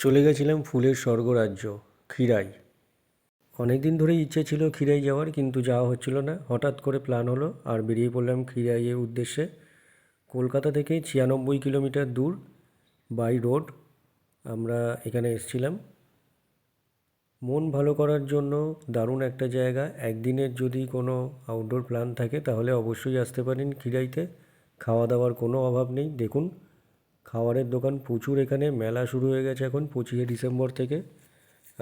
চলে গেছিলাম ফুলের স্বর্গরাজ্য ক্ষীরাই। অনেক দিন ধরেই ইচ্ছে ছিল ক্ষীরাই যাওয়ার, কিন্তু যাওয়া হচ্ছিল না। হঠাৎ করে প্ল্যান হলো আর বেরিয়ে পড়লাম ক্ষীরাইয়ের উদ্দেশ্যে। কলকাতা থেকে 96 কিলোমিটার দূর বাই রোড আমরা এখানে এসেছিলাম মন ভালো করার জন্য। দারুণ একটা জায়গা। একদিনের যদি কোনো আউটডোর প্ল্যান থাকে তাহলে অবশ্যই আসতে পারেন ক্ষীরাইতে। খাওয়া দাওয়ার কোনো অভাব নেই। দেখুন, খাবারের দোকান প্রচুর। এখানে মেলা শুরু হয়ে গেছে এখন 25শে ডিসেম্বর থেকে।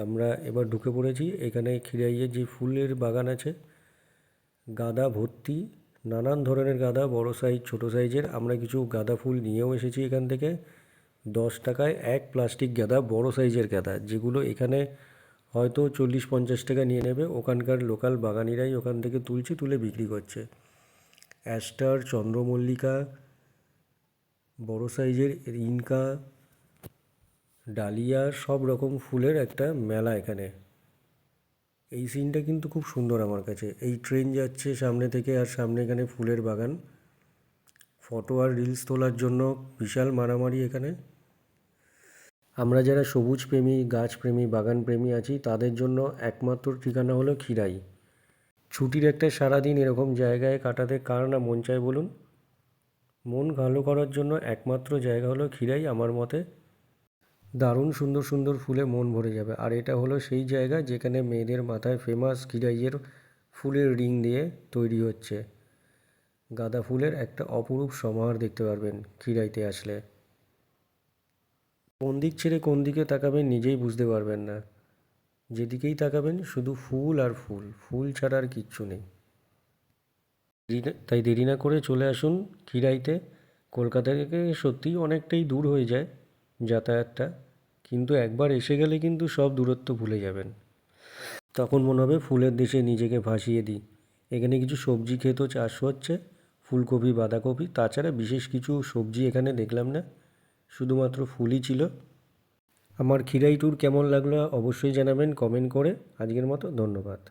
আমরা এবার ঢুকে পড়েছি এখানে। ক্ষীরাইয়ের যে ফুলের বাগান আছে, গাঁদা ভর্তি, নানান ধরনের গাঁদা, বড় সাইজ ছোট সাইজের। আমরা কিছু গাঁদা ফুল নিয়েও এসেছি এখান থেকে। 10 টাকায় এক প্লাস্টিক গাঁদা, বড় সাইজের গাঁদা, যেগুলো এখানে হয়তো 40-50 টাকা নিয়ে নেবে। ওখানকার লোকাল বাগানিরাই ওখান থেকে তুলছে, তুলে বিক্রি করছে। অ্যাস্টার, চন্দ্রমল্লিকা, বড় সাইজের ইনকা, ডালিয়া, সব রকম ফুলের একটা মেলা এখানে। এই সিনটা কিন্তু খুব সুন্দর আমার কাছে। এই ট্রেন যাচ্ছে সামনে থেকে, আর সামনে এখানে ফুলের বাগান। ফটো আর রিলস তোলার জন্য বিশাল মারামারি এখানে। আমরা যারা সবুজ প্রেমী, গাছ প্রেমী, বাগান প্রেমী আছি, তাদের জন্য একমাত্র ঠিকানা হলো ক্ষীরাই। ছুটির একটা সারাদিন এরকম জায়গায় কাটাতে কার না মন চায় বলুন? মন ভালো করার জন্য একমাত্র জায়গা হলো ক্ষীরাই আমার মতে। দারুণ সুন্দর সুন্দর ফুলে মন ভরে যাবে। আর এটা হলো সেই জায়গা যেখানে মেয়েদের মাথায় ফেমাস ক্ষীরাইয়ের ফুলের রিং দিয়ে তৈরি হচ্ছে। গাঁদা ফুলের একটা অপরূপ সমাহার দেখতে পারবেন ক্ষীরাইতে আসলে। কোন দিক ছেড়ে কোন দিকে তাকাবেন নিজেই বুঝতে পারবেন না। যেদিকেই তাকাবেন শুধু ফুল আর ফুল, ফুল ছাড়া আর কিচ্ছু নেই। তাই দেরি না করে চলে আসুন ক্ষীরাইতে। কলকাতা থেকে সত্যিই অনেকটাই দূর হয়ে যায় যাতায়াতটা, কিন্তু একবার এসে গেলে কিন্তু সব দূরত্ব ভুলে যাবেন। তখন মনে হবে ফুলের দেশে নিজেকে ভাসিয়ে দিই। এখানে কিছু সবজি ক্ষেতও চাষ হচ্ছে, ফুলকপি, বাঁধাকপি। তাছাড়া বিশেষ কিছু সবজি এখানে দেখলাম না, শুধুমাত্র ফুলই ছিল। আমার ক্ষীরাই ট্যুর কেমন লাগলো অবশ্যই জানাবেন কমেন্ট করে। আজকের মতো ধন্যবাদ।